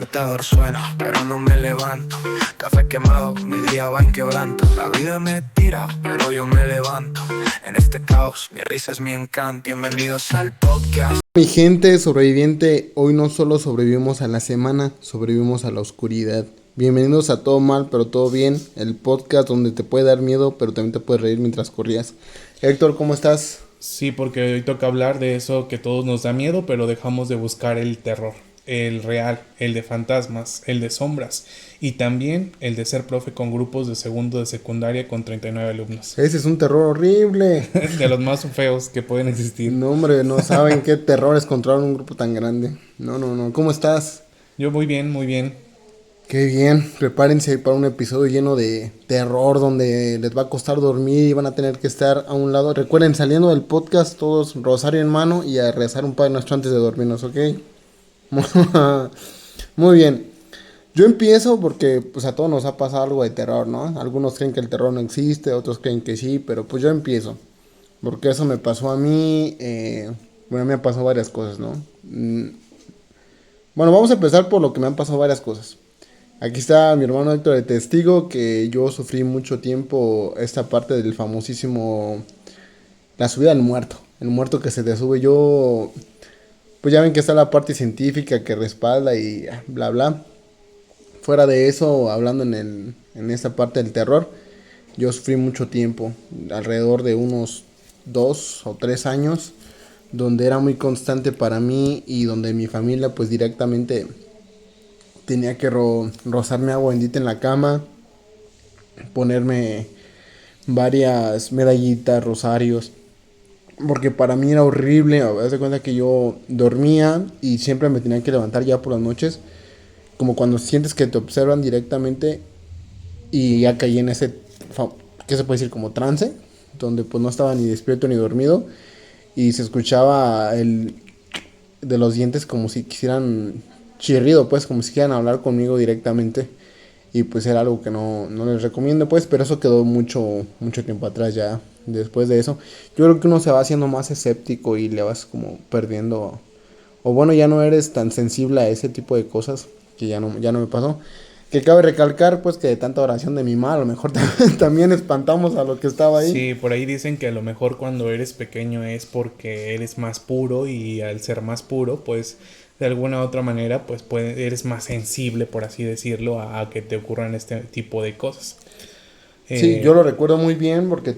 Despertador suena, pero no me levanto. Café quemado, mi día va en quebranto. La vida me tira, pero yo me levanto. En este caos, mi risa es mi encanto. Bienvenidos al podcast. Mi gente sobreviviente, hoy no solo sobrevivimos a la semana, sobrevivimos a la oscuridad. Bienvenidos a Todo Mal, pero Todo Bien, el podcast donde te puede dar miedo, pero también te puedes reír mientras corrías. Héctor, ¿cómo estás? Sí, porque hoy toca hablar de eso que todos nos da miedo, pero dejamos de buscar el terror, el real, el de fantasmas, el de sombras y también el de ser profe con grupos de segundo de secundaria con 39 alumnos. Ese es un terror horrible. De los más feos que pueden existir. No, hombre, no saben qué terror es controlar un grupo tan grande. No. ¿Cómo estás? Yo muy bien, muy bien. Qué bien, prepárense para un episodio lleno de terror donde les va a costar dormir y van a tener que estar a un lado. Recuerden, saliendo del podcast, todos rosario en mano y a rezar un Padre Nuestro antes de dormirnos, ¿ok? Muy bien. Yo empiezo porque pues a todos nos ha pasado algo de terror, ¿no? Algunos creen que el terror no existe, otros creen que sí, pero pues yo empiezo. Porque eso me pasó a mí, bueno, me han pasado varias cosas, ¿no? Bueno, vamos a empezar por lo que me han pasado varias cosas. Aquí está mi hermano Héctor de testigo que yo sufrí mucho tiempo esta parte del famosísimo la subida del muerto, el muerto que se te sube. Yo, pues ya ven que está la parte científica que respalda y bla bla. Fuera de eso, hablando en esta parte del terror, yo sufrí mucho tiempo, alrededor de unos 2 o 3 años, donde era muy constante para mí y donde mi familia pues directamente tenía que rozarme agua bendita en la cama, ponerme varias medallitas, rosarios, porque para mí era horrible. Haz de cuenta que yo dormía y siempre me tenía que levantar ya por las noches, como cuando sientes que te observan directamente y ya caí en ese, ¿qué se puede decir? Como trance, donde pues no estaba ni despierto ni dormido y se escuchaba el de los dientes como si quisieran chirrido, pues como si quisieran hablar conmigo directamente. Y pues era algo que no les recomiendo, pues, pero eso quedó mucho tiempo atrás ya. Después de eso, yo creo que uno se va haciendo más escéptico y le vas como perdiendo, o bueno, ya no eres tan sensible a ese tipo de cosas, que ya no me pasó. Que cabe recalcar, pues, que de tanta oración de mi mamá, a lo mejor también espantamos a lo que estaba ahí. Sí, por ahí dicen que a lo mejor cuando eres pequeño es porque eres más puro y al ser más puro, pues de alguna u otra manera, pues eres más sensible, por así decirlo, a que te ocurran este tipo de cosas. Sí, yo lo recuerdo muy bien porque,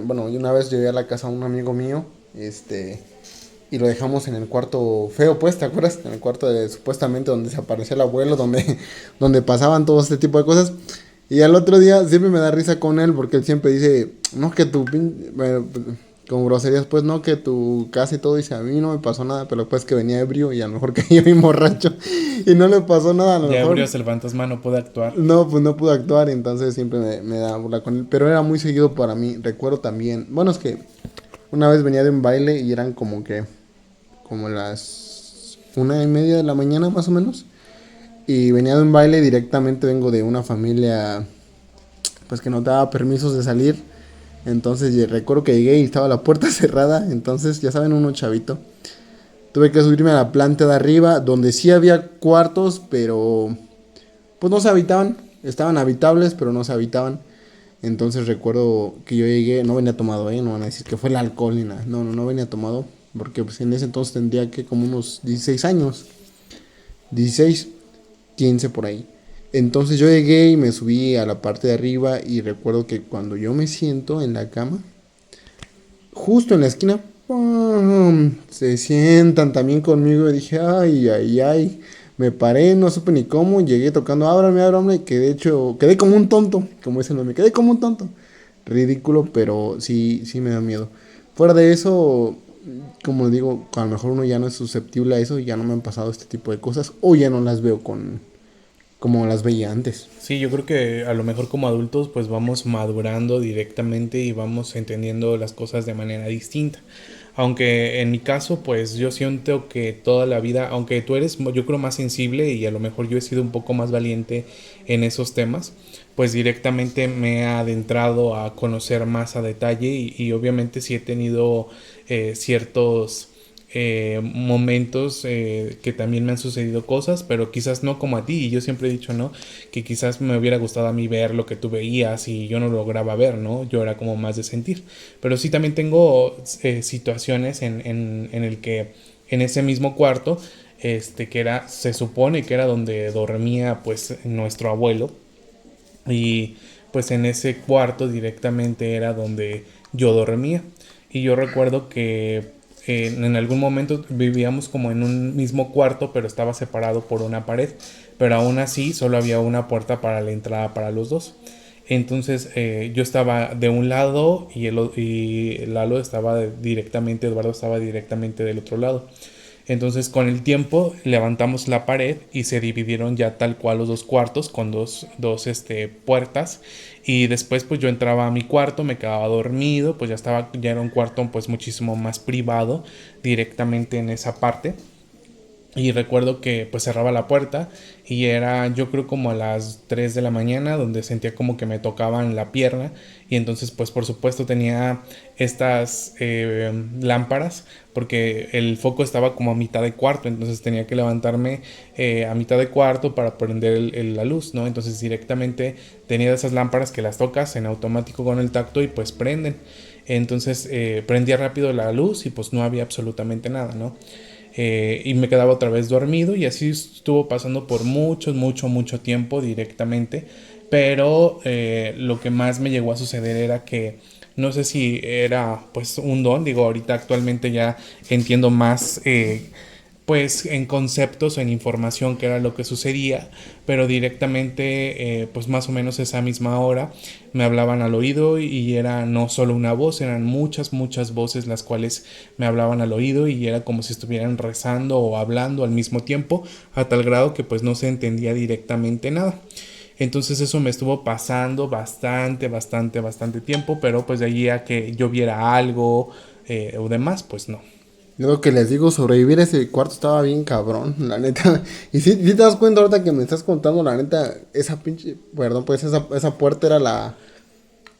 bueno, yo una vez llegué a la casa a un amigo mío, y lo dejamos en el cuarto feo, pues, ¿te acuerdas? En el cuarto de supuestamente donde se aparecía el abuelo, donde pasaban todo este tipo de cosas. Y al otro día siempre me da risa con él porque él siempre dice, no, que bueno, con groserías, pues, no, que tu casa y todo, dice, a mí no me pasó nada, pero pues que venía ebrio y a lo mejor que yo bien borracho y no le pasó nada, a lo ya mejor. abrió el fantasma, no puede actuar. No, pues no pude actuar, entonces siempre me da burla con él, pero era muy seguido para mí. Recuerdo también, bueno, es que una vez venía de un baile y eran como las 1:30 de la mañana más o menos, y venía de un baile. Directamente vengo de una familia pues que no daba permisos de salir, entonces recuerdo que llegué y estaba la puerta cerrada, entonces ya saben, uno chavito, tuve que subirme a la planta de arriba donde sí había cuartos, pero pues no se habitaban, estaban habitables, pero no se habitaban. Entonces recuerdo que yo llegué, no venía tomado, no van a decir que fue el alcohol ni nada, no venía tomado, porque pues en ese entonces tendría que como unos 16 años, 16, 15 por ahí. Entonces yo llegué y me subí a la parte de arriba y recuerdo que cuando yo me siento en la cama, justo en la esquina, ¡pum!, se sientan también conmigo y dije, ay. Me paré, no supe ni cómo, llegué tocando, ábrame, que de hecho, quedé como un tonto, como dicen, me quedé como un tonto. Ridículo, pero sí me da miedo. Fuera de eso, como digo, a lo mejor uno ya no es susceptible a eso y ya no me han pasado este tipo de cosas, o ya no las veo como las veía antes. Sí, yo creo que a lo mejor como adultos pues vamos madurando directamente y vamos entendiendo las cosas de manera distinta. Aunque en mi caso pues yo siento que toda la vida, aunque tú eres yo creo más sensible y a lo mejor yo he sido un poco más valiente en esos temas, pues directamente me he adentrado a conocer más a detalle y obviamente sí he tenido ciertos momentos que también me han sucedido cosas, pero quizás no como a ti. Y yo siempre he dicho, ¿no? Que quizás me hubiera gustado a mí ver lo que tú veías y yo no lograba ver, ¿no? Yo era como más de sentir. Pero sí también tengo situaciones en el que en ese mismo cuarto, que era, se supone que era donde dormía pues nuestro abuelo, y pues en ese cuarto directamente era donde yo dormía. Y yo recuerdo que en algún momento vivíamos como en un mismo cuarto, pero estaba separado por una pared, pero aún así solo había una puerta para la entrada para los dos. Entonces yo estaba de un lado y Lalo estaba directamente, Eduardo estaba directamente del otro lado. Entonces con el tiempo levantamos la pared y se dividieron ya tal cual los dos cuartos con dos puertas, y después pues yo entraba a mi cuarto, me quedaba dormido, pues ya era un cuarto pues muchísimo más privado directamente en esa parte. Y recuerdo que pues cerraba la puerta y era yo creo como a las 3 de la mañana donde sentía como que me tocaban la pierna, y entonces pues por supuesto tenía estas lámparas porque el foco estaba como a mitad de cuarto, entonces tenía que levantarme a mitad de cuarto para prender la luz, ¿no? Entonces directamente tenía esas lámparas que las tocas en automático con el tacto y pues prenden. Entonces prendía rápido la luz y pues no había absolutamente nada, ¿no? Y me quedaba otra vez dormido, y así estuvo pasando por mucho tiempo directamente. Pero lo que más me llegó a suceder era que no sé si era pues un don, digo, ahorita actualmente ya entiendo más pues en conceptos o en información que era lo que sucedía, pero directamente pues más o menos esa misma hora me hablaban al oído, y era no solo una voz, eran muchas voces las cuales me hablaban al oído, y era como si estuvieran rezando o hablando al mismo tiempo, a tal grado que pues no se entendía directamente nada. Entonces eso me estuvo pasando bastante tiempo, pero pues de allí a que yo viera algo o demás, pues no. Yo lo que les digo, sobrevivir a ese cuarto estaba bien cabrón, la neta. Y si te das cuenta ahorita que me estás contando, la neta, esa pinche, perdón, pues esa puerta era la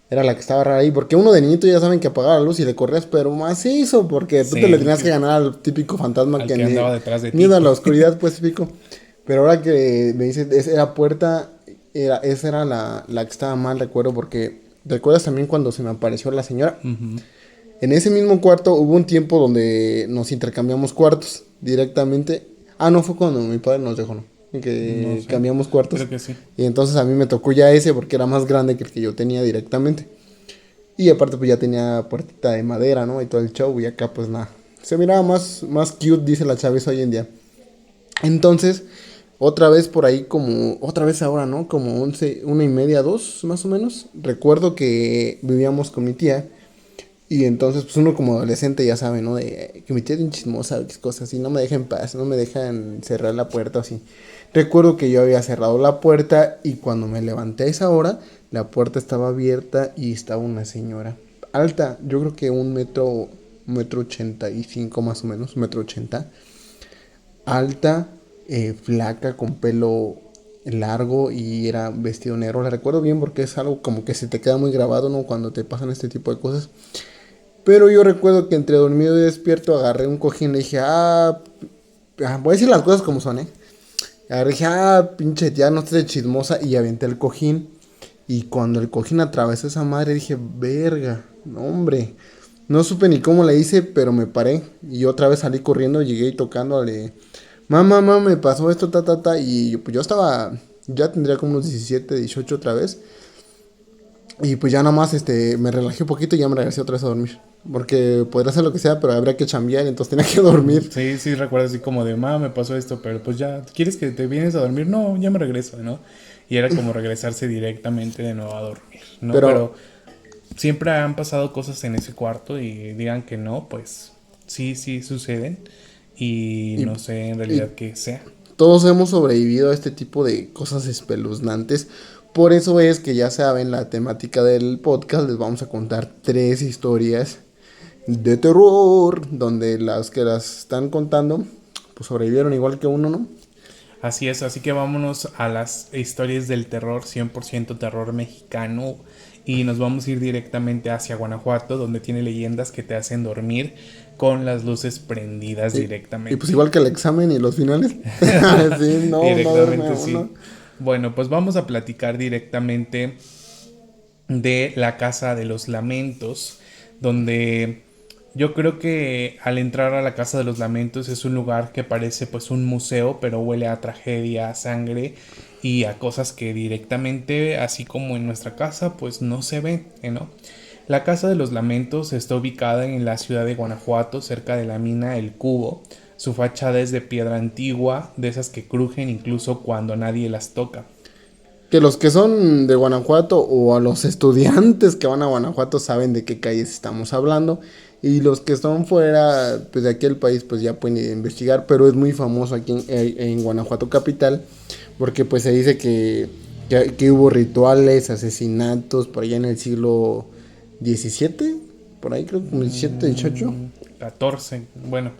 que estaba rara ahí. Porque uno de niñito ya saben que apagaba la luz y le corrías, pero macizo, porque tú Sí, te le tenías que ganar al típico fantasma al que andaba detrás de ti. miedo a la oscuridad, pues típico. Pero ahora que me dices, esa puerta, esa era la que estaba mal, recuerdo, porque ¿recuerdas también cuando se me apareció la señora? Uh-huh. En ese mismo cuarto hubo un tiempo donde nos intercambiamos cuartos directamente. Ah, no, fue cuando mi padre nos dejó, ¿no? Que No sé, cambiamos cuartos. creo que sí. Y entonces a mí me tocó ya ese porque era más grande que el que yo tenía directamente. Y aparte pues ya tenía puertita de madera, ¿no? Y todo el show. Y acá pues nada. Se miraba más cute, dice la chaviza hoy en día. Entonces, otra vez por ahí como... Otra vez ahora, ¿no? Como 11, 1:30, 2 más o menos. Recuerdo que vivíamos con mi tía. Y entonces, pues uno como adolescente ya sabe, ¿no? De que mi tía es bien chismosa, cosas así, no me deja en paz, no me dejan cerrar la puerta así. Recuerdo que yo había cerrado la puerta y cuando me levanté a esa hora, la puerta estaba abierta y estaba una señora alta, yo creo que 1,85 más o menos, 1,80 m, alta, flaca, con pelo largo y era vestido negro. La recuerdo bien porque es algo como que se te queda muy grabado, ¿no? Cuando te pasan este tipo de cosas. Pero yo recuerdo que entre dormido y despierto agarré un cojín y le dije, voy a decir las cosas como son, Agarré y dije, pinche tía, no estés de chismosa, y aventé el cojín. Y cuando el cojín atravesó esa madre dije, verga, no hombre. No supe ni cómo le hice, pero me paré. Y otra vez salí corriendo, llegué y tocándole, mamá, me pasó esto, y pues yo estaba, ya tendría como unos 17, 18 otra vez. Y pues ya nada más me relajé un poquito y ya me regresé otra vez a dormir. Porque podría hacer lo que sea, pero habría que chambear, entonces tenía que dormir. Sí, recuerdo así como de, me pasó esto, pero pues ya, ¿quieres que te vienes a dormir? No, ya me regreso, ¿no? Y era como regresarse directamente de nuevo a dormir, ¿no? Pero siempre han pasado cosas en ese cuarto, y digan que no, pues sí suceden, y no sé en realidad qué sea. Todos hemos sobrevivido a este tipo de cosas espeluznantes. Por eso es que ya saben la temática del podcast. Les vamos a contar 3 historias de terror, donde las que las están contando pues sobrevivieron igual que uno, ¿no? Así es, así que vámonos a las historias del terror, 100% terror mexicano, y nos vamos a ir directamente hacia Guanajuato, donde tiene leyendas que te hacen dormir con las luces prendidas Sí. Y directamente. pues igual que el examen y los finales. Sí, no duerme Directamente, sí. uno. Bueno, pues vamos a platicar directamente de la Casa de los Lamentos, donde yo creo que al entrar a la Casa de los Lamentos es un lugar que parece pues un museo, pero huele a tragedia, a sangre y a cosas que directamente, así como en nuestra casa, pues no se ven, ¿no? La Casa de los Lamentos está ubicada en la ciudad de Guanajuato, cerca de la mina El Cubo. Su fachada es de piedra antigua, de esas que crujen incluso cuando nadie las toca. Que los que son de Guanajuato o a los estudiantes que van a Guanajuato saben de qué calles estamos hablando. Y los que están fuera, pues de aquí del país, pues ya pueden investigar. Pero es muy famoso aquí en Guanajuato capital. Porque pues se dice que hubo rituales, asesinatos por allá en el siglo XVII. Por ahí creo que 17, 18. 14. Bueno,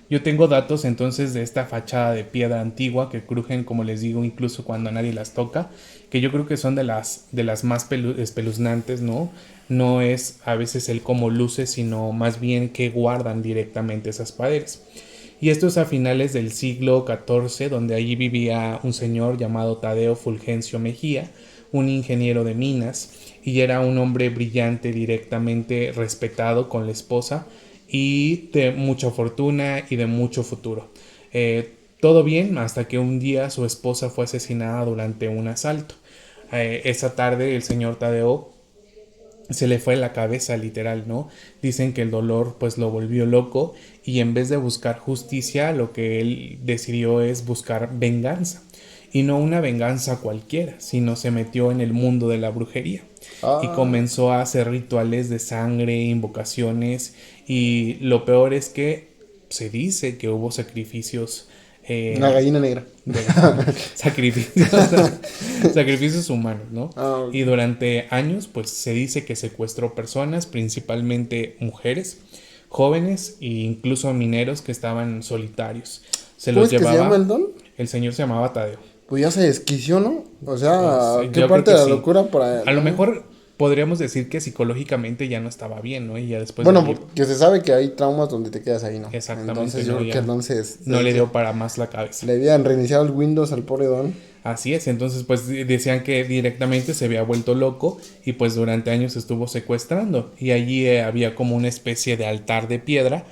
yo tengo datos entonces de esta fachada de piedra antigua que crujen, como les digo, incluso cuando nadie las toca, que yo creo que son de las más espeluznantes, ¿no? No es a veces el cómo luce, sino más bien que guardan directamente esas paredes. Y esto es a finales del siglo XIV, donde allí vivía un señor llamado Tadeo Fulgencio Mejía, un ingeniero de minas, y era un hombre brillante, directamente respetado con la esposa y de mucha fortuna y de mucho futuro. Todo bien hasta que un día su esposa fue asesinada durante un asalto. Esa tarde el señor Tadeo se le fue la cabeza literal, ¿no? Dicen que el dolor pues lo volvió loco y en vez de buscar justicia lo que él decidió es buscar venganza. Y no una venganza cualquiera, sino se metió en el mundo de la brujería y Ah, comenzó a hacer rituales de sangre, invocaciones y lo peor es que se dice que hubo sacrificios la gallina negra. de sacrificios, sacrificios humanos, ¿no? Ah, Y ok. durante años, pues se dice que secuestró personas, principalmente mujeres, jóvenes e incluso mineros que estaban solitarios. Se ¿Cómo los es que se llama llevaba, el don? el señor se llamaba Tadeo. Pues ya se desquició, ¿no? O Pues sea, ¿qué yo creo parte que de la sí. locura para...? A lo No. mejor podríamos decir que psicológicamente ya no estaba bien, ¿no? Y ya después de Bueno, allí, porque se sabe que hay traumas donde te quedas ahí, ¿no? exactamente, Entonces yo no, creo que ya entonces no le dio para más la cabeza. le habían reiniciado el Windows al pobre don. Así es, entonces pues decían que directamente se había vuelto loco y pues durante años estuvo secuestrando y allí había como una especie de altar de piedra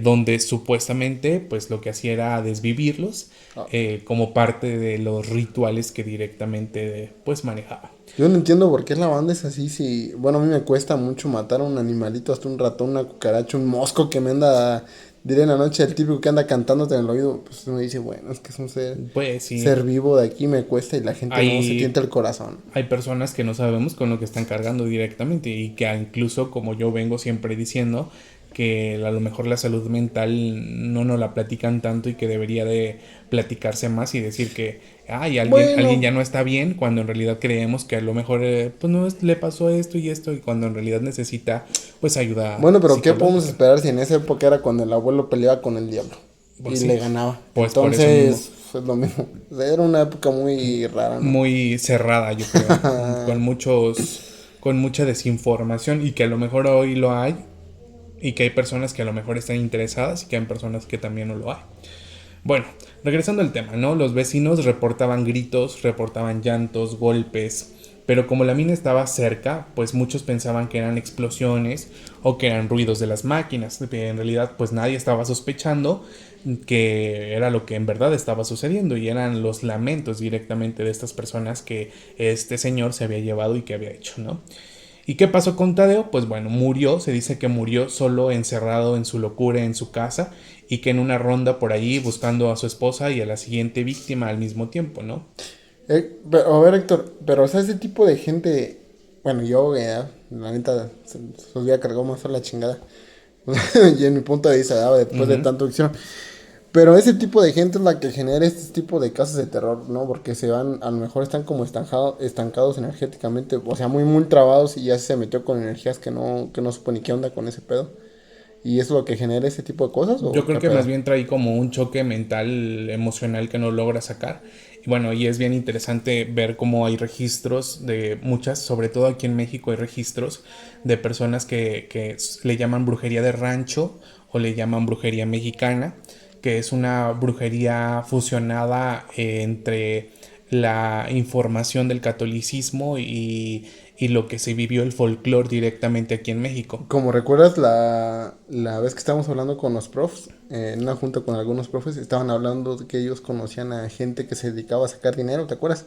donde supuestamente pues lo que hacía era desvivirlos Ah, como parte de los rituales que directamente pues manejaba. yo no entiendo por qué la banda es así, si... Bueno, a mí me cuesta mucho matar a un animalito, hasta un ratón, una cucaracha, un mosco que me anda... Diré en la noche, el típico que anda cantándote en el oído, pues uno dice, bueno, es que es un Pues sí, ser vivo de aquí, me cuesta y la gente no se hay tienta el corazón. hay personas que no sabemos con lo que están cargando directamente y que incluso como yo vengo siempre diciendo que a lo mejor la salud mental no nos la platican tanto y que debería de platicarse más y decir que ay, alguien Bueno, ya no está bien cuando en realidad creemos que a lo mejor pues no le pasó esto y esto y cuando en realidad necesita pues ayuda bueno, pero ¿qué podemos psicológica. esperar si en esa época era cuando el abuelo peleaba con el diablo y Pues le sí, ganaba? pues por eso mismo. Entonces, pues lo mismo. O sea, era una época muy rara, ¿no? Muy cerrada, yo creo, con mucha desinformación y que a lo mejor hoy lo hay y que hay personas que a lo mejor están interesadas y que hay personas que también no lo hay. Bueno, regresando al tema, ¿no? Los vecinos reportaban gritos, reportaban llantos, golpes, pero como la mina estaba cerca, pues muchos pensaban que eran explosiones o que eran ruidos de las máquinas. En realidad, pues nadie estaba sospechando que era lo que en verdad estaba sucediendo y eran los lamentos directamente de estas personas que este señor se había llevado y que había hecho, ¿no? ¿Y qué pasó con Tadeo? Pues bueno, murió, se dice que murió solo encerrado en su locura en su casa y que en una ronda por ahí buscando a su esposa y a la siguiente víctima al mismo tiempo, ¿no? Pero, a ver, Héctor, pero o sea, ese tipo de gente, bueno, yo, la neta, se había cargado más a la chingada. Y en mi punto de vista, después de Ujú. tanta acción. Pero ese tipo de gente es la que genera este tipo de casos de terror, ¿no? Porque se van, a lo mejor están como estancados energéticamente, o sea, muy, muy trabados y ya se metió con energías que no supo ni qué onda con ese pedo. ¿Y es lo que genera ese tipo de cosas Yo o creo qué que más pedo? bien trae como un choque mental, emocional que no logra sacar. Y bueno, y es bien interesante ver cómo hay registros de muchas, sobre todo aquí en México hay registros de personas que le llaman brujería de rancho o le llaman brujería mexicana, que es una brujería fusionada entre la información del catolicismo y lo que se vivió el folclore directamente aquí en México. Como recuerdas la vez que estábamos hablando con los profs, en una junta con algunos profes, estaban hablando de que ellos conocían a gente que se dedicaba a sacar dinero, ¿te acuerdas?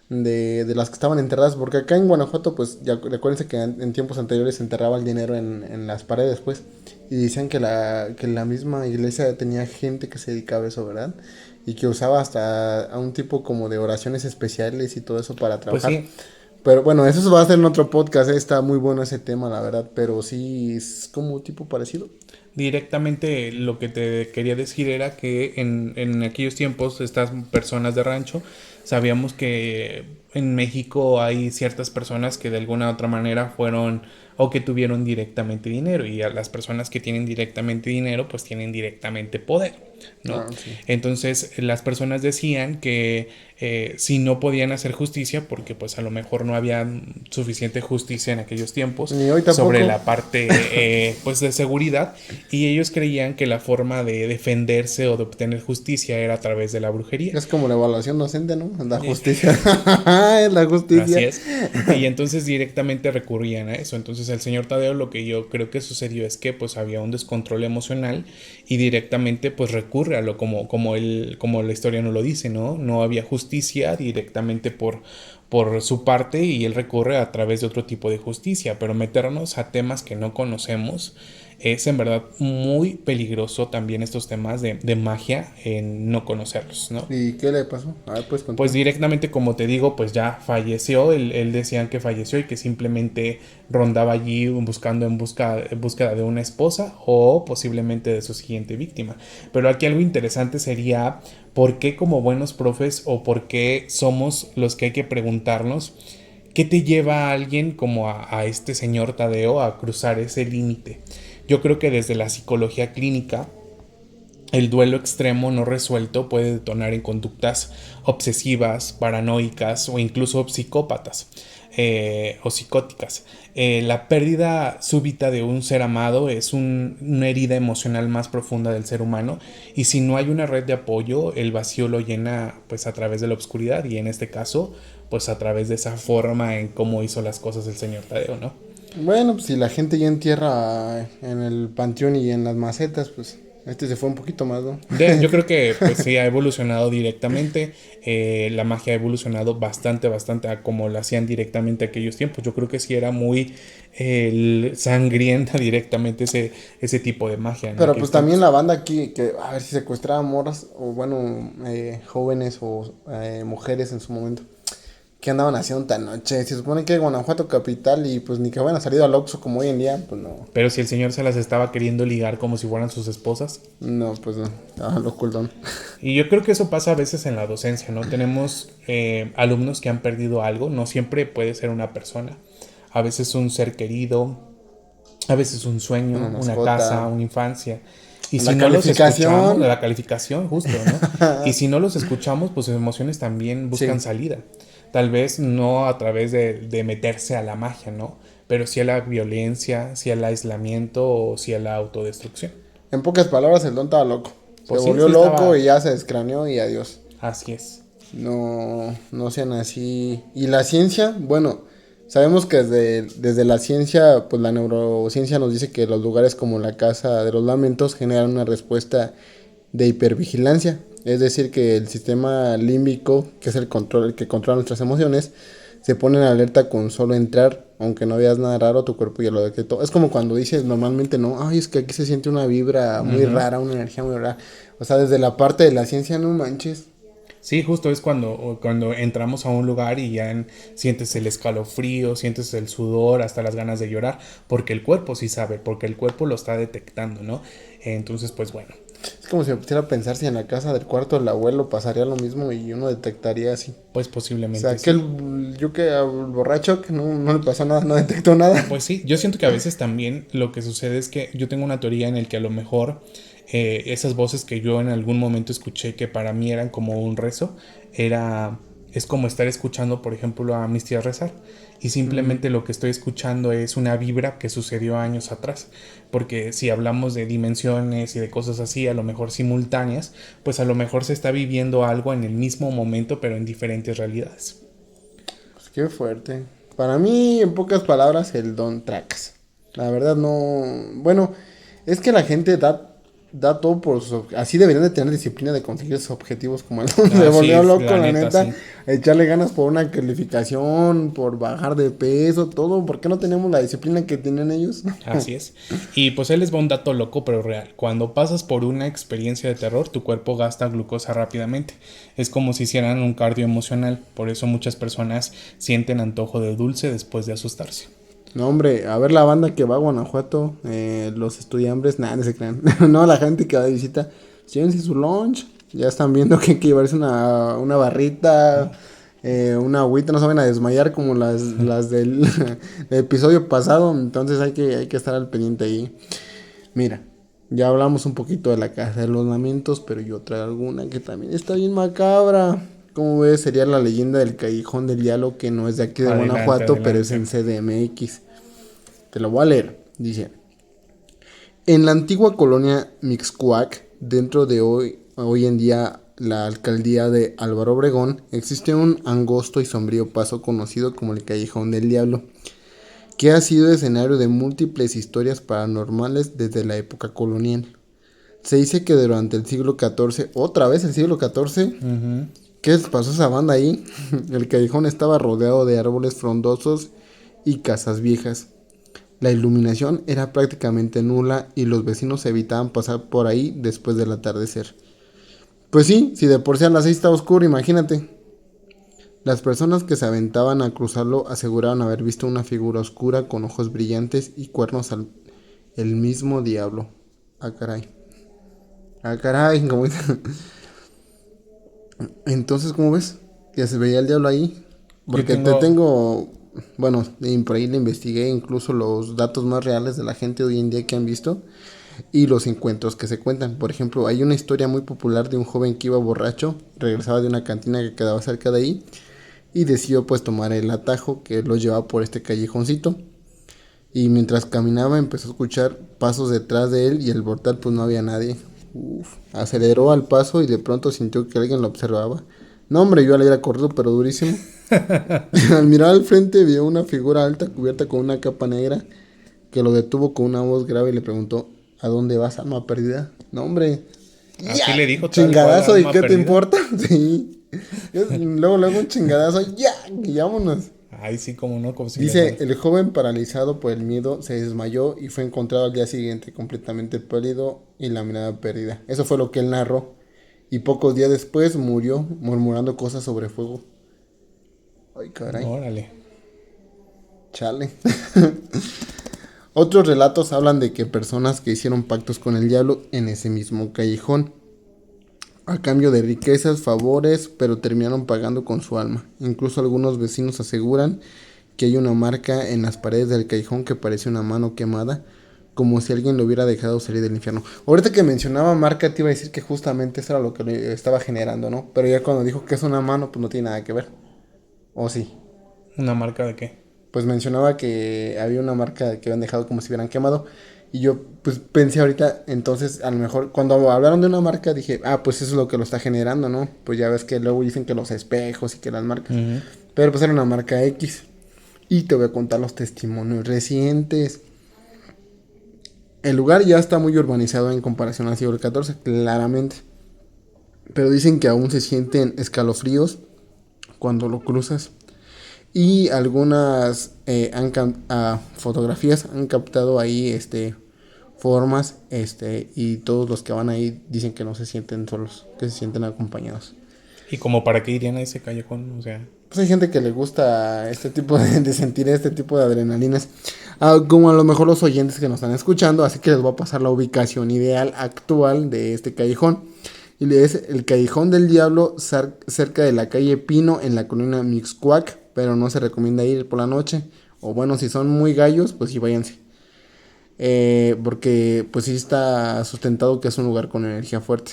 De las que estaban enterradas, porque acá en Guanajuato, pues ya recuérdense que en tiempos anteriores se enterraba el dinero en las paredes, pues, y decían que la misma iglesia tenía gente que se dedicaba a eso, ¿verdad? Y que usaba hasta a un tipo como de oraciones especiales y todo eso para Pues trabajar. sí, Pero bueno, eso se va a hacer en otro podcast, está muy bueno ese tema, la verdad, pero sí es como un tipo parecido. directamente lo que te quería decir era que en aquellos tiempos estas personas de rancho sabíamos que en México hay ciertas personas que de alguna u otra manera fueron o que tuvieron directamente dinero y a las personas que tienen directamente dinero pues tienen directamente poder, ¿no? Ah, sí. Entonces las personas decían que si no podían hacer justicia porque pues a lo mejor no había suficiente justicia en aquellos tiempos Ni hoy tampoco. sobre la parte pues de seguridad y ellos creían que la forma de defenderse o de obtener justicia era a través de la brujería. Es como la evaluación docente, ¿no? La justicia. Es la justicia. Así es. Y entonces directamente recurrían a eso. Entonces el señor Tadeo lo que yo creo que sucedió es que pues había un descontrol emocional y directamente pues recurre a lo como la historia no lo dice, ¿no? No había justicia directamente por su parte y él recurre a través de otro tipo de justicia, pero meternos a temas que no conocemos es en verdad muy peligroso también estos temas de magia en no conocerlos, ¿no? ¿Y qué le pasó? A ver, pues Pues continúa. directamente, como te digo, pues ya falleció. Él decían que falleció y que simplemente rondaba allí en búsqueda de una esposa o posiblemente de su siguiente víctima. Pero aquí algo interesante sería por qué como buenos profes o por qué somos los que hay que preguntarnos qué te lleva a alguien como a este señor Tadeo a cruzar ese límite. Yo creo que desde la psicología clínica el duelo extremo no resuelto puede detonar en conductas obsesivas, paranoicas o incluso psicópatas o psicóticas. La pérdida súbita de un ser amado es una herida emocional más profunda del ser humano y si no hay una red de apoyo, el vacío lo llena pues a través de la oscuridad y en este caso pues a través de esa forma en cómo hizo las cosas el señor Tadeo, ¿no? Bueno, pues si la gente ya entierra en el panteón y en las macetas, pues este se fue un poquito más, ¿no? Yo creo que pues sí ha evolucionado directamente, la magia ha evolucionado bastante a como lo hacían directamente aquellos tiempos. Yo creo que sí era muy sangrienta directamente ese tipo de magia, ¿no? Pero Que pues estamos- también la banda aquí, que a ver si secuestraba morras, o bueno, jóvenes o mujeres en su momento, que andaban haciendo tan noche. Se supone que Guanajuato capital y pues ni que vayan a salir al Oxxo como hoy en día, pues no, Pero si el señor se las estaba queriendo ligar como si fueran sus esposas. no, pues no, ah, lo cooldown. Y yo creo que eso pasa a veces en la docencia, ¿no? Tenemos alumnos que han perdido algo, no siempre puede ser una persona, a veces un ser querido, a veces un sueño, Una una mascota. casa, una infancia. Y La si no los calificación. escuchamos, la calificación, justo, ¿no? Y si no los escuchamos, pues sus emociones también buscan Sí. salida. Tal vez no a través de meterse a la magia, ¿no? Pero sí a la violencia, sí al aislamiento o sí a la autodestrucción. En pocas palabras, el don estaba loco. Se Pues sí, volvió sí loco estaba. y ya se descraneó y adiós. Así es. No, no sean así. Y la ciencia, bueno, sabemos que desde la ciencia, pues la neurociencia nos dice que los lugares como la Casa de los Lamentos generan una respuesta de hipervigilancia. Es decir, que el sistema límbico, que es el que controla nuestras emociones, se pone en alerta con solo entrar, aunque no veas nada raro, tu cuerpo ya lo detectó. Es como cuando dices normalmente, no, ay, es que aquí se siente una vibra muy rara, una energía muy rara. O sea, desde la parte de la ciencia, no manches. Sí, justo es cuando entramos a un lugar y ya sientes el escalofrío, sientes el sudor, hasta las ganas de llorar, porque el cuerpo sí sabe, porque el cuerpo lo está detectando, ¿no? Entonces, pues bueno, Es como si me pusiera a pensar si en la casa del cuarto del abuelo pasaría lo mismo y uno detectaría así. pues O posiblemente sea, sí. que yo que al borracho que no le pasó nada, no detectó nada. Pues sí, yo siento que a veces también lo que sucede es que yo tengo una teoría en el que a lo mejor esas voces que yo en algún momento escuché que para mí eran como un rezo, es como estar escuchando, por ejemplo, a mis tías rezar. Y simplemente lo que estoy escuchando es una vibra que sucedió años atrás. Porque si hablamos de dimensiones y de cosas así, a lo mejor simultáneas, pues a lo mejor se está viviendo algo en el mismo momento, pero en diferentes realidades. Pues qué fuerte. Para mí, en pocas palabras, el Don Tracas. La verdad no... Bueno, es que la gente da todo por sus... Así deberían de tener disciplina de conseguir sus objetivos como el Don. Se volvió Sí, loco, la la neta, neta. sí. Echarle ganas por una calificación, por bajar de peso, todo. ¿Por qué no tenemos la disciplina que tienen ellos? Así es. Y pues él les va un dato loco pero real. Cuando pasas por una experiencia de terror, tu cuerpo gasta glucosa rápidamente. Es como si hicieran un cardio emocional. Por eso muchas personas sienten antojo de dulce después de asustarse. No, hombre, a ver la banda que va a Guanajuato, los estudiantes, nada, no se crean. No, la gente que va de visita, llévense su lunch. Ya están viendo que hay que llevarse una barrita, una agüita, no se van a desmayar como las del, del episodio pasado. Entonces hay que estar al pendiente ahí. Mira, ya hablamos un poquito de la casa de los lamentos, pero yo traigo alguna que también está bien macabra. Como ves, sería la leyenda del Callejón del Diablo, que no es de aquí de Adelante, Guanajuato, pero es en adelante. CDMX. Te lo voy a leer. Dice: en la antigua colonia Mixcoac, dentro de hoy en día la alcaldía de Álvaro Obregón, existe un angosto y sombrío paso conocido como el Callejón del Diablo, que ha sido escenario de múltiples historias paranormales desde la época colonial. Se dice que durante el siglo XIV, otra vez el siglo XIV, Ujú. ¿qué les pasó a esa banda ahí? El callejón estaba rodeado de árboles frondosos y casas viejas. La iluminación era prácticamente nula y los vecinos evitaban pasar por ahí después del atardecer. Pues sí, si de por sí a las 6 está oscuro, imagínate. Las personas que se aventaban a cruzarlo aseguraban haber visto una figura oscura con ojos brillantes y cuernos al el mismo diablo. Ah, caray. Ah, caray, como entonces, ¿cómo ves? Ya se veía el diablo ahí. Yo Porque te tengo, tengo, bueno, y por ahí le investigué incluso los datos más reales de la gente hoy en día que han visto y los encuentros que se cuentan. Por ejemplo, hay una historia muy popular de un joven que iba borracho, regresaba de una cantina que quedaba cerca de ahí y decidió pues tomar el atajo que lo llevaba por este callejoncito. Y mientras caminaba empezó a escuchar pasos detrás de él y el portal pues no había nadie. Uf, aceleró al paso y de pronto sintió que alguien lo observaba. No, hombre, yo le era corrido pero durísimo. Al mirar al frente vio una figura alta cubierta con una capa negra que lo detuvo con una voz grave y le preguntó: ¿a dónde vas, alma perdida? No, hombre. así Ya, le dijo tal cual, chingadazo, ¿y alma qué te perdida. importa? Sí. Luego un chingadazo, ya, y vámonos. Ay, sí, como no, como si le Dice, mueres. el joven paralizado por el miedo se desmayó y fue encontrado al día siguiente completamente pálido y la mirada perdida. Eso fue lo que él narró. Y pocos días después murió murmurando cosas sobre fuego. Ay, caray, Órale. chale. Otros relatos hablan de que personas que hicieron pactos con el diablo en ese mismo callejón, a cambio de riquezas, favores, pero terminaron pagando con su alma. Incluso algunos vecinos aseguran que hay una marca en las paredes del callejón que parece una mano quemada, como si alguien lo hubiera dejado salir del infierno. Ahorita que mencionaba marca, te iba a decir que justamente eso era lo que le estaba generando, ¿no? Pero ya cuando dijo que es una mano, pues no tiene nada que ver. ¿O sí? ¿Una marca de qué? Pues mencionaba que había una marca que habían dejado como si hubieran quemado. Y yo pues pensé ahorita, entonces a lo mejor cuando hablaron de una marca dije, ah, pues eso es lo que lo está generando, ¿no? Pues ya ves que luego dicen que los espejos y que las marcas. Ujú. Pero pues era una marca X. Y te voy a contar los testimonios recientes. El lugar ya está muy urbanizado en comparación al siglo XIV, claramente. Pero dicen que aún se sienten escalofríos cuando lo cruzas. Y algunas fotografías han captado ahí formas y todos los que van ahí dicen que no se sienten solos, que se sienten acompañados. ¿Y como para qué irían a ese callejón? O sea, Pues hay gente que le gusta este tipo de sentir este tipo de adrenalinas. Como a lo mejor los oyentes que nos están escuchando, así que les voy a pasar la ubicación ideal actual de este callejón. Y es el Callejón del Diablo cerca de la calle Pino en la colonia Mixcoac, pero no se recomienda ir por la noche. O bueno, si son muy gallos, pues sí váyanse. Porque pues sí está sustentado que es un lugar con energía fuerte.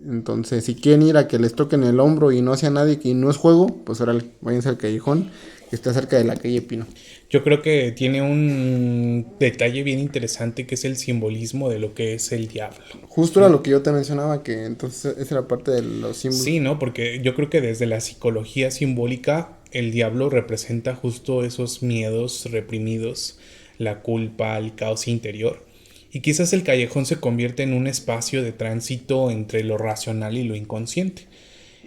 Entonces, si quieren ir a que les toquen el hombro y no sea nadie, que no es juego, pues ahora váyanse al callejón, que está cerca de la calle Pino. Yo creo que tiene un detalle bien interesante que es el simbolismo de lo que es el diablo. Justo era lo que yo te mencionaba, que entonces esa era parte de los símbolos. Sí, ¿no? Porque yo creo que desde la psicología simbólica el diablo representa justo esos miedos reprimidos, la culpa, el caos interior. Y quizás el callejón se convierte en un espacio de tránsito entre lo racional y lo inconsciente.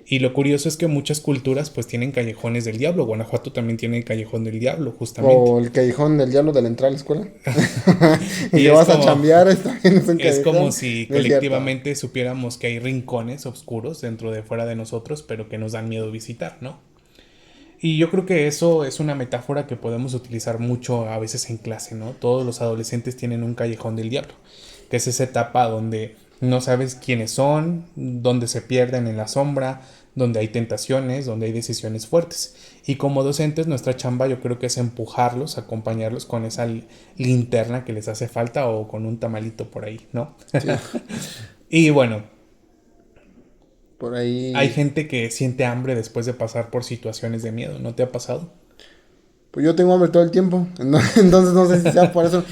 Y lo curioso es que muchas culturas pues tienen callejones del diablo. Guanajuato también tiene el callejón del diablo, justamente. O el callejón del diablo de la entrada a la escuela. Y Y que es vas a como, chambear, está bien, es un es como callejón. si No es cierto. colectivamente supiéramos que hay rincones oscuros dentro de fuera de nosotros, pero que nos dan miedo visitar, ¿no? Y yo creo que eso es una metáfora que podemos utilizar mucho a veces en clase, ¿no? Todos los adolescentes tienen un callejón del diablo, que es esa etapa donde no sabes quiénes son, donde se pierden en la sombra, donde hay tentaciones, donde hay decisiones fuertes. Y como docentes nuestra chamba yo creo que es empujarlos, acompañarlos con esa linterna que les hace falta o con un tamalito por ahí, ¿no? Sí, Y bueno, por hay ahí. gente que siente hambre después de pasar por situaciones de miedo, ¿no te ha pasado? Pues yo tengo hambre todo el tiempo. Entonces no sé si sea por eso.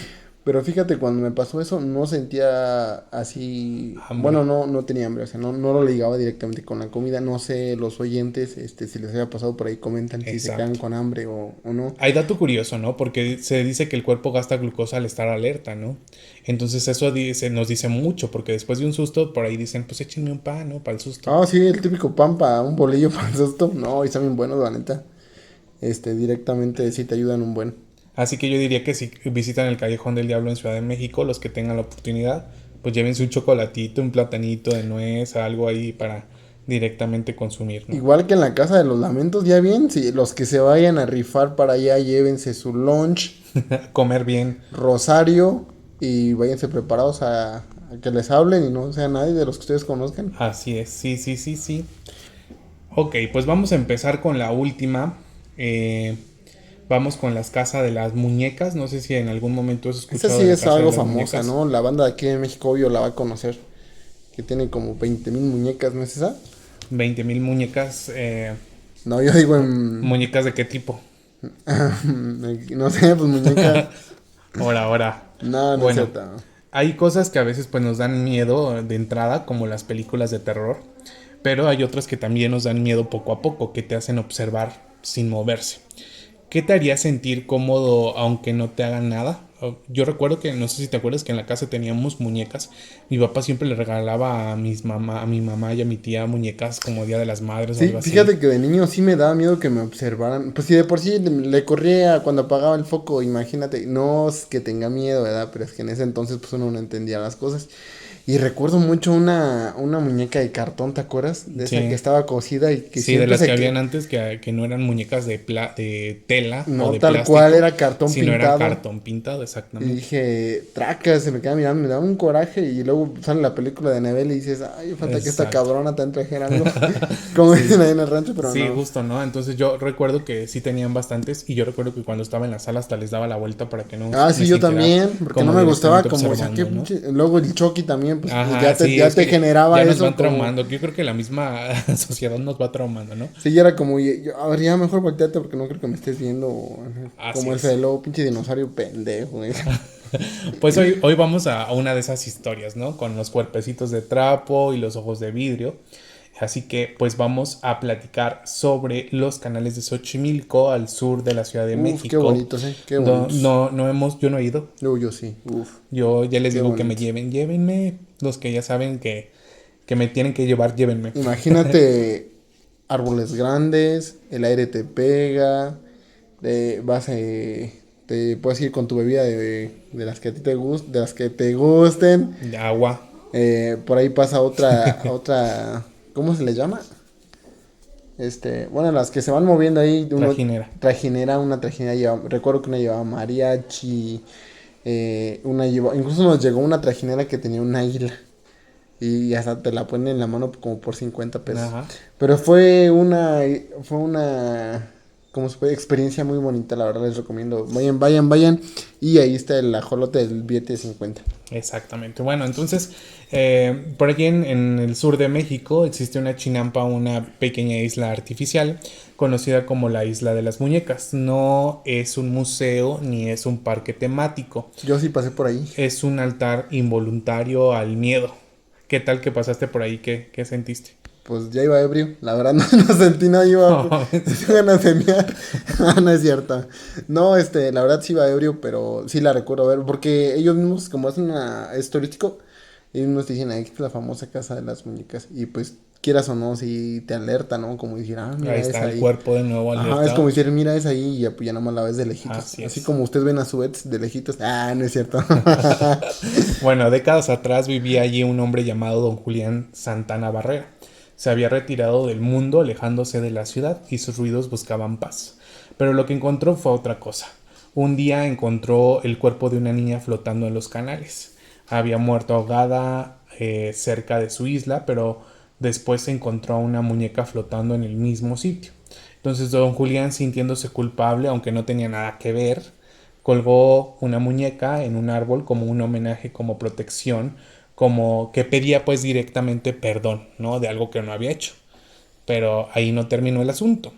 Pero fíjate, cuando me pasó eso, no sentía así. Bueno, Hambre. no tenía hambre. O sea, no lo ligaba directamente con la comida. No sé, los oyentes, si les había pasado por ahí, comentan si se quedan Exacto. con hambre o no. Hay dato curioso, ¿no? Porque se dice que el cuerpo gasta glucosa al estar alerta, ¿no? Entonces eso nos dice mucho, porque después de un susto, por ahí dicen, pues échenme un pan, ¿no? Para el susto. Ah, sí, el típico pan para un bolillo para el susto. No, y están bien buenos, la neta. Directamente sí te ayudan un buen. Así que yo diría que si visitan el Callejón del Diablo en Ciudad de México, los que tengan la oportunidad, pues llévense un chocolatito, un platanito de nuez, algo ahí para directamente consumir, ¿no? Igual que en la Casa de los Lamentos, ya bien, si los que se vayan a rifar para allá, llévense su lunch, Comer bien. rosario y váyanse preparados a que les hablen y no sea nadie de los que ustedes conozcan. Así es, sí, sí, sí, sí. Ok, pues vamos a empezar con la última. Eh, Vamos con las casas de las muñecas. No sé si en algún momento has Esa escuchado sí de la es casa de algo las famosa, muñecas. ¿no? La banda de aquí de México, obvio, la va a conocer. Que tiene como 20,000 muñecas, ¿no es esa? 20,000 muñecas. No, yo digo en... ¿Muñecas de qué tipo? no sé, pues muñecas... Ahora. No es Bueno, cierto. hay cosas que a veces pues nos dan miedo de entrada, como las películas de terror, pero hay otras que también nos dan miedo poco a poco, que te hacen observar sin moverse. ¿Qué te haría sentir cómodo aunque no te hagan nada? Yo recuerdo que, no sé si te acuerdas que en la casa teníamos muñecas. Mi papá siempre le regalaba a mi mamá y a mi tía muñecas como Día de las Madres o Sí, algo así. fíjate que de niño sí me daba miedo que me observaran. Pues si de por sí le corría cuando apagaba el foco, imagínate, no es que tenga miedo, ¿verdad? Pero es que en ese entonces pues uno no entendía las cosas. Y recuerdo mucho una muñeca de cartón, ¿te acuerdas? De esa que Sí, estaba cosida y que sí, de siempre las que se... habían antes que no eran muñecas de tela o No de tal cual, plástico, era cartón sino era pintado. cartón pintado, Y exactamente. dije, traca, se me queda mirando, me da un coraje. Y luego sale la película de Anabel y dices, ay, falta que esta Exacto. cabrona te trajera algo. Como Sí, dicen ahí en el rancho, pero sí, no. justo, ¿no? Entonces yo recuerdo que sí tenían bastantes y yo recuerdo que cuando estaba en la sala hasta les daba la vuelta para que no Ah, me sí, yo sintiera también, porque no como me gustaba directamente como saqué observando, ¿no? pinche. Luego el Chucky también, pues Ajá, sí, ya es te que generaba ya nos eso van como. traumando. Yo creo que la misma sociedad nos va traumando, ¿no? Sí, ya era como, a ver, ya mejor volteate porque no creo que me estés viendo. Así Como el es. Felo, pinche dinosaurio pendejo, güey. Pues hoy vamos a una de esas historias, ¿no? Con los cuerpecitos de trapo y los ojos de vidrio. Así que pues vamos a platicar sobre los canales de Xochimilco al sur de la Ciudad de Uf, qué México. bonitos, qué bonitos. Yo no he ido. Yo sí, uf, Yo ya les qué digo que me bonitos. lleven, llévenme. Los que ya saben que me tienen que llevar, llévenme. Imagínate árboles grandes, el aire te pega, te puedes ir con tu bebida de las que a ti te de las que te gusten. Agua, Por ahí pasa otra, ¿cómo se le llama? Bueno, las que se van moviendo ahí, trajinera. una trajinera recuerdo que una llevaba mariachi, incluso nos llegó una trajinera que tenía un águila y hasta te la ponen en la mano como por 50 pesos. Ajá. Pero fue una como se puede, experiencia muy bonita, la verdad les recomiendo. Vayan, vayan, vayan. Y ahí está el ajolote del billete de 50. Exactamente. Bueno, entonces, por aquí en el sur de México existe una chinampa, una pequeña isla artificial conocida como la Isla de las Muñecas. No es un museo ni es un parque temático. Yo sí pasé por ahí. Es un altar involuntario al miedo. ¿Qué tal que pasaste por ahí? ¿Qué sentiste? Pues ya iba ebrio, la verdad no sentí nada, iba tenía ganas de mear. No es cierto. No, la verdad sí iba ebrio, pero sí la recuerdo ver, porque ellos mismos, como es turístico, ellos mismos te dicen, ahí está la famosa casa de las muñecas, y pues quieras o no, si te alerta, ¿no? Como decir, mira, Ahí es está el ahí. cuerpo de nuevo Ajá, es alertado. como decir, mira, es ahí, y ya, pues ya nomás la ves de lejitos. Así Así es. como ustedes ven a su ex de lejitos. No es cierto. Bueno, décadas atrás vivía allí un hombre llamado don Julián Santana Barrera. Se había retirado del mundo, alejándose de la ciudad, y sus ruidos buscaban paz. Pero lo que encontró fue otra cosa. Un día encontró el cuerpo de una niña flotando en los canales. Había muerto ahogada cerca de su isla, pero después encontró a una muñeca flotando en el mismo sitio. Entonces don Julián, sintiéndose culpable, aunque no tenía nada que ver, colgó una muñeca en un árbol como un homenaje, como protección, como que pedía pues directamente perdón, ¿no? De algo que no había hecho. Pero ahí no terminó el asunto.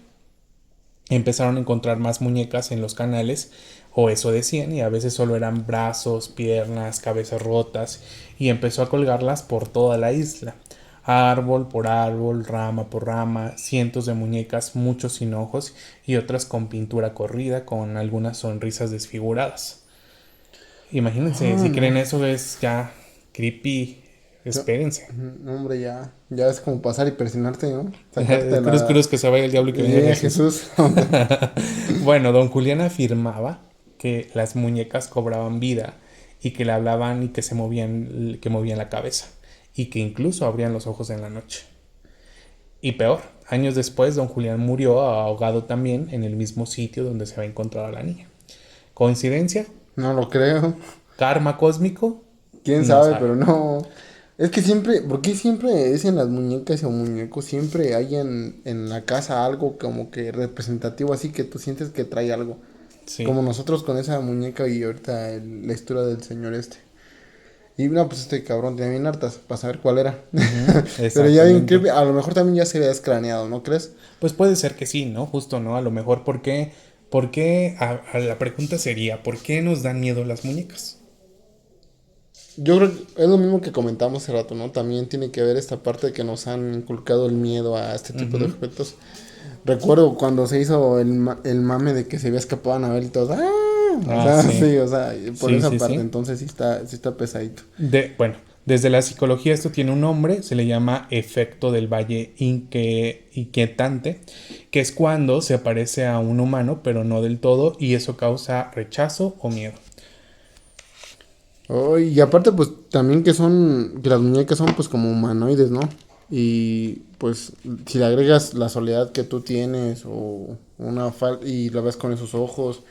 Empezaron a encontrar más muñecas en los canales, o eso decían, y a veces solo eran brazos, piernas, cabezas rotas, y empezó a colgarlas por toda la isla. Árbol por árbol, rama por rama, cientos de muñecas, muchos sin ojos y otras con pintura corrida, con algunas sonrisas desfiguradas. Imagínense, si No. creen eso es ya creepy, espérense. No, hombre, ya es como pasar y presionarte, ¿no? Sacarte Cruz, la... cruz, que se vaya el diablo y que venga Jesús. Jesús. Bueno, don Julián afirmaba que las muñecas cobraban vida y que le hablaban y que se movían, que movían la cabeza y que incluso abrían los ojos en la noche. Y peor, años después don Julián murió ahogado también en el mismo sitio donde se había encontrado a la niña. ¿Coincidencia? No lo creo. ¿Karma cósmico? Quién No sabe, sabe. pero no. Es que siempre, ¿por qué siempre es en las muñecas o muñecos? Siempre hay en la casa algo como que representativo, así que tú sientes que trae algo. Sí. Como nosotros con esa muñeca y ahorita la historia del señor este. Y no, pues este cabrón tenía bien hartas para saber cuál era. Ujú, Pero ya bien exactamente. creepy, a lo mejor también ya se había descraneado, ¿no crees? Pues puede ser que sí, ¿no? Justo, ¿no? A lo mejor, ¿por qué? La pregunta sería, ¿por qué nos dan miedo las muñecas? Yo creo que es lo mismo que comentamos hace rato, ¿no? También tiene que ver esta parte de que nos han inculcado el miedo a este tipo de Ujú, objetos. Recuerdo cuando se hizo el mame de que se había escapado Anabel y todo. ¡Ah! O ah, sea, sí. sí, o sea, por Sí, esa sí, parte, sí. entonces sí está pesadito. Bueno, desde la psicología esto tiene un nombre, se le llama efecto del valle inquietante, que es cuando se aparece a un humano, pero no del todo, y eso causa rechazo o miedo. Oh, y aparte, pues también que las muñecas son pues como humanoides, ¿no? Y pues si le agregas la soledad que tú tienes o y la ves con esos ojos,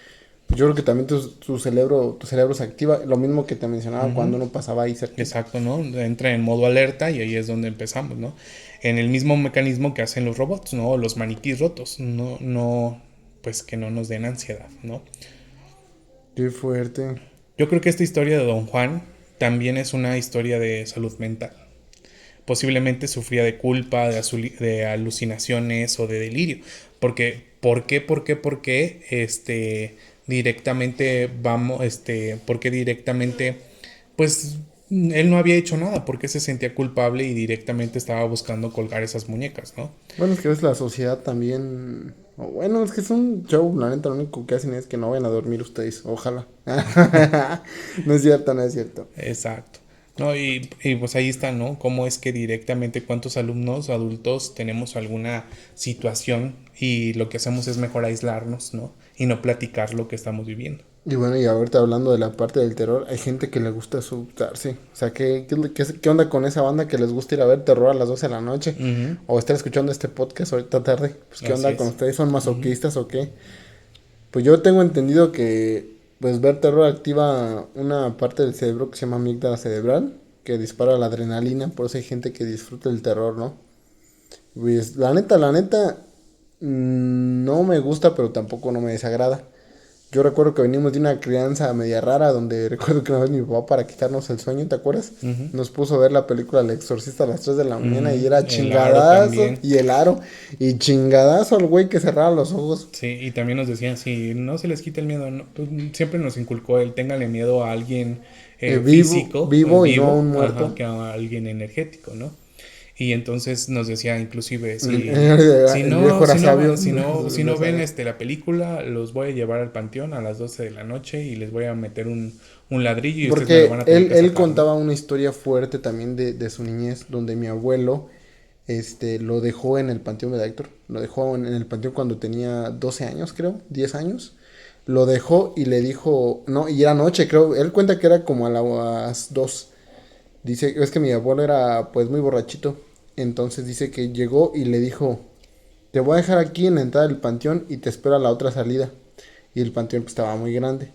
pues yo creo que también tu cerebro se activa, lo mismo que te mencionaba cuando Ujú, uno pasaba ahí cerquita. exacto, ¿no? Entra en modo alerta y ahí es donde empezamos, ¿no? En el mismo mecanismo que hacen los robots, ¿no? Los maniquís rotos, no, pues que no nos den ansiedad, ¿no? Qué fuerte. Yo creo que esta historia de Don Juan también es una historia de salud mental. Posiblemente sufría de culpa, de alucinaciones o de delirio. Porque, ¿por qué directamente porque directamente, pues, él no había hecho nada? Porque se sentía culpable y directamente estaba buscando colgar esas muñecas, ¿no? Bueno, es que ves la sociedad también. Bueno, es que es un show, la neta, lo único que hacen es que no vayan a dormir ustedes, ojalá. No es cierto, no es cierto. Exacto. No, y pues ahí está, ¿no? Cómo es que directamente cuántos alumnos adultos tenemos alguna situación y lo que hacemos es mejor aislarnos, ¿no? Y no platicar lo que estamos viviendo. Y bueno, y ahorita hablando de la parte del terror, hay gente que le gusta asustarse. O sea, ¿qué onda con esa banda que les gusta ir a ver terror a las 12 de la noche? Ujú, O estar escuchando este podcast ahorita tarde. Pues, ¿qué así onda con es. ustedes? ¿Son Ujú. masoquistas o qué? Pues yo tengo entendido que, pues, ver terror activa una parte del cerebro que se llama amígdala cerebral, que dispara la adrenalina. Por eso hay gente que disfruta el terror, ¿no? Pues, la neta, No me gusta, pero tampoco no me desagrada. Yo recuerdo que venimos de una crianza media rara, donde recuerdo que una vez mi papá, para quitarnos el sueño, ¿te acuerdas? Ujú. Nos puso a ver la película El Exorcista a las 3 de la mañana y era El aro chingadazo. también. Y el aro. Y chingadazo al güey que cerraba los ojos. Sí, y también nos decían, si no se les quita el miedo, pues, siempre nos inculcó el téngale miedo a alguien físico, Vivo y no a vivo, un ajá, muerto. que a alguien energético, ¿no? Y entonces nos decía inclusive, si El viejo no, era si no, sabio. si No no ven sabía. la película, los voy a llevar al panteón a las 12 de la noche y les voy a meter un ladrillo y ustedes me lo van Porque a tener que él sacar, ¿no? contaba una historia fuerte también de su niñez, donde mi abuelo lo dejó en el panteón de Héctor. Lo dejó en el panteón cuando tenía 12 años, creo, 10 años. Lo dejó y le dijo, no, y era noche, creo. Él cuenta que era como a las 2. Dice, es que mi abuelo era pues muy borrachito. Entonces dice que llegó y le dijo, te voy a dejar aquí en la entrada del panteón y te espero a la otra salida. Y el panteón pues, estaba muy grande.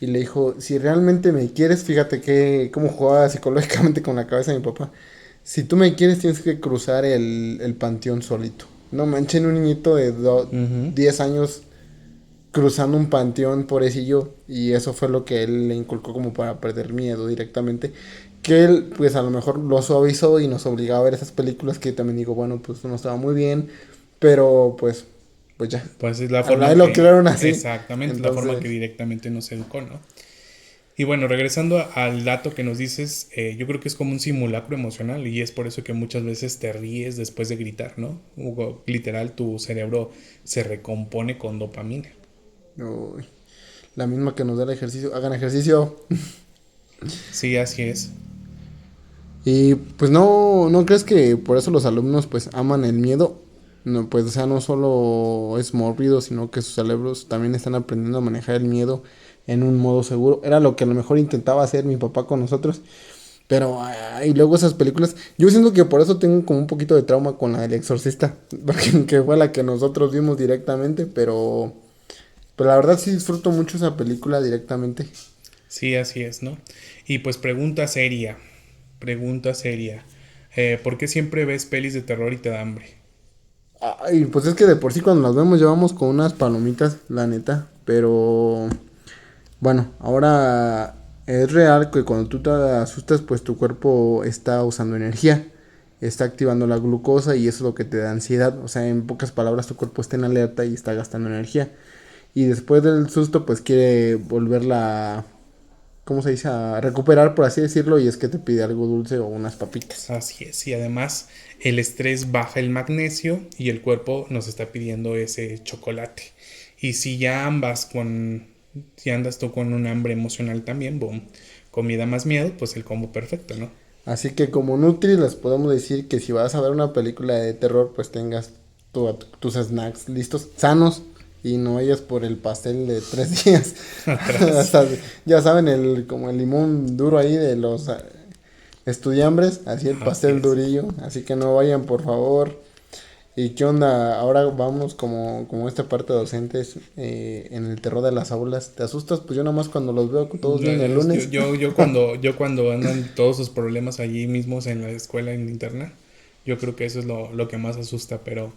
Y le dijo, si realmente me quieres, fíjate que cómo jugaba psicológicamente con la cabeza de mi papá. Si tú me quieres, tienes que cruzar el panteón solito. No manchen, un niñito de Ujú. 10 años cruzando un panteón, pobrecillo. Y eso fue lo que él le inculcó como para perder miedo directamente. Que él, pues a lo mejor lo suavizó y nos obligaba a ver esas películas que también digo, bueno, pues no estaba muy bien. Pero pues ya. Pues es la A nadie forma lo que, crearon así. exactamente, la forma Entonces, que directamente nos educó, ¿no? Y bueno, regresando al dato que nos dices, yo creo que es como un simulacro emocional y es por eso que muchas veces te ríes después de gritar, ¿no? Literal, tu cerebro se recompone con dopamina. uy, la misma que nos da el ejercicio. Hagan ejercicio. Sí, así es. Y pues no crees que por eso los alumnos pues aman el miedo. No, pues o sea, no solo es mórbido, sino que sus cerebros también están aprendiendo a manejar el miedo en un modo seguro. Era lo que a lo mejor intentaba hacer mi papá con nosotros. Pero, y luego esas películas, yo siento que por eso tengo como un poquito de trauma con la del Exorcista, porque que fue la que nosotros vimos directamente, pero la verdad sí disfruto mucho esa película directamente. Sí, así es, ¿no? Y pues pregunta seria. ¿Por qué siempre ves pelis de terror y te da hambre? Ay, pues es que de por sí cuando las vemos llevamos con unas palomitas, la neta, pero bueno, ahora es real que cuando tú te asustas, pues tu cuerpo está usando energía, está activando la glucosa y eso es lo que te da ansiedad. O sea, en pocas palabras, tu cuerpo está en alerta y está gastando energía. Y después del susto, pues quiere volverla, ¿cómo se dice? A recuperar, por así decirlo, y es que te pide algo dulce o unas papitas. Así es, y además el estrés baja el magnesio y el cuerpo nos está pidiendo ese chocolate. Y si andas tú con un hambre emocional también, boom, comida más miedo, pues el combo perfecto, ¿no? Así que como Nutri les podemos decir que si vas a ver una película de terror, pues tengas tus snacks listos, sanos, y no vayas por el pastel de 3 días. O Atrás. sea, ya saben, como el limón duro ahí de los estudiambres, así el Así pastel es. durillo. Así que no vayan, por favor. ¿Y qué onda? Ahora vamos como esta parte de docentes en el terror de las aulas. ¿Te asustas? Pues yo nada más cuando los veo todos bien el lunes. Yo cuando andan todos sus problemas allí mismos en la escuela, en interna, yo creo que eso es lo que más asusta, pero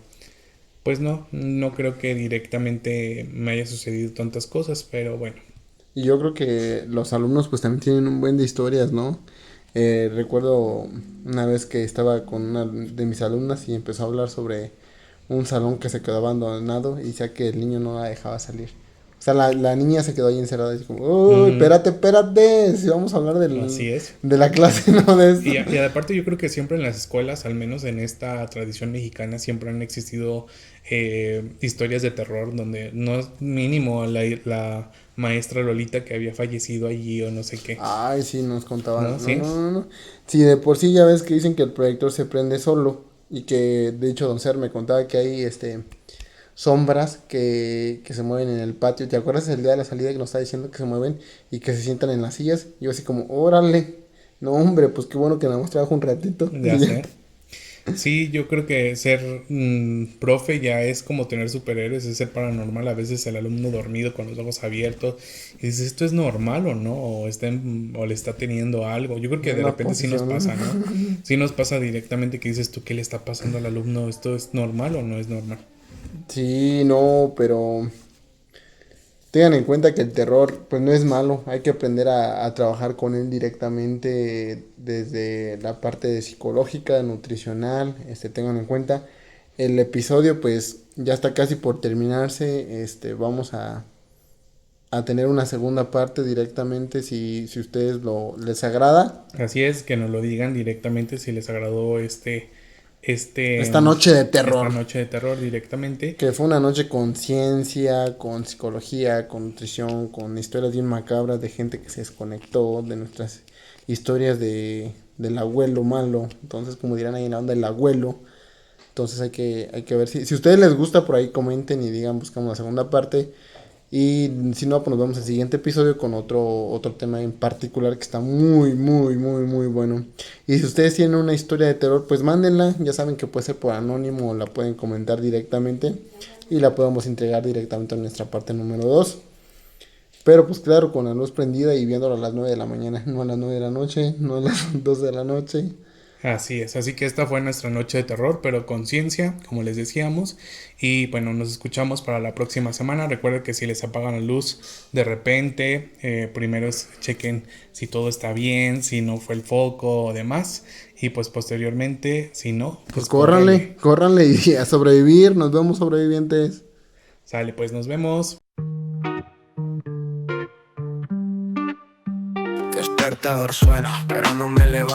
pues no creo que directamente me haya sucedido tantas cosas, pero bueno. Y yo creo que los alumnos pues también tienen un buen de historias, ¿no? Recuerdo una vez que estaba con una de mis alumnas y empezó a hablar sobre un salón que se quedó abandonado y decía que el niño no la dejaba salir. O sea, la niña se quedó ahí encerrada y así como, uy, Ujú. espérate, si vamos a hablar Así es. de la clase, no de esto. Y aparte yo creo que siempre en las escuelas, al menos en esta tradición mexicana, siempre han existido historias de terror donde no es mínimo la maestra Lolita que había fallecido allí o no sé qué. Ay, sí, nos contaban. ¿No? No, ¿Sí? no, no, no. Sí, de por sí ya ves que dicen que el proyector se prende solo y que de hecho Don Ser me contaba que hay sombras que se mueven en el patio. ¿Te acuerdas el día de la salida que nos estaba diciendo que se mueven y que se sientan en las sillas? Yo así como, órale. No, hombre, pues qué bueno que nada más trabajo un ratito. Ya Y ya. sé. Sí, yo creo que ser profe ya es como tener superhéroes, es ser paranormal. A veces el alumno dormido con los ojos abiertos y dices, ¿esto es normal o no? O le está teniendo algo. Yo creo que de Una repente sí nos posesión, pasa, ¿no? ¿no? Sí nos pasa directamente que dices tú, ¿qué le está pasando al alumno? ¿Esto es normal o no es normal? Sí, no, pero tengan en cuenta que el terror pues no es malo, hay que aprender a trabajar con él directamente desde la parte de psicológica, nutricional, tengan en cuenta. El episodio pues ya está casi por terminarse, vamos a tener una segunda parte directamente si ustedes les agrada. Así es, que nos lo digan directamente si les agradó Esta noche de esta terror. noche de terror directamente. Que fue una noche con ciencia, con psicología, con nutrición, con historias bien macabras de gente que se desconectó, de nuestras historias del abuelo malo. Entonces, como dirán ahí en la onda, el abuelo. Entonces hay que ver si a ustedes les gusta, por ahí comenten y digan, buscamos la segunda parte. Y si no, pues nos vemos en el siguiente episodio con otro tema en particular que está muy, muy, muy, muy bueno. Y si ustedes tienen una historia de terror, pues mándenla. Ya saben que puede ser por anónimo o la pueden comentar directamente. Y la podemos entregar directamente a nuestra parte número 2. Pero pues claro, con la luz prendida y viéndolo a las 9 de la mañana, no a las 9 de la noche, no a las 2 de la noche. Así es, así que esta fue nuestra noche de terror, pero con ciencia, como les decíamos. Y bueno, nos escuchamos para la próxima semana. Recuerden que si les apagan la luz de repente, primero chequen si todo está bien, si no fue el foco o demás. Y pues posteriormente, si no, Pues córranle, córranle y a sobrevivir. Nos vemos sobrevivientes. Sale, pues nos vemos. Despertador suena, pero no me levanto.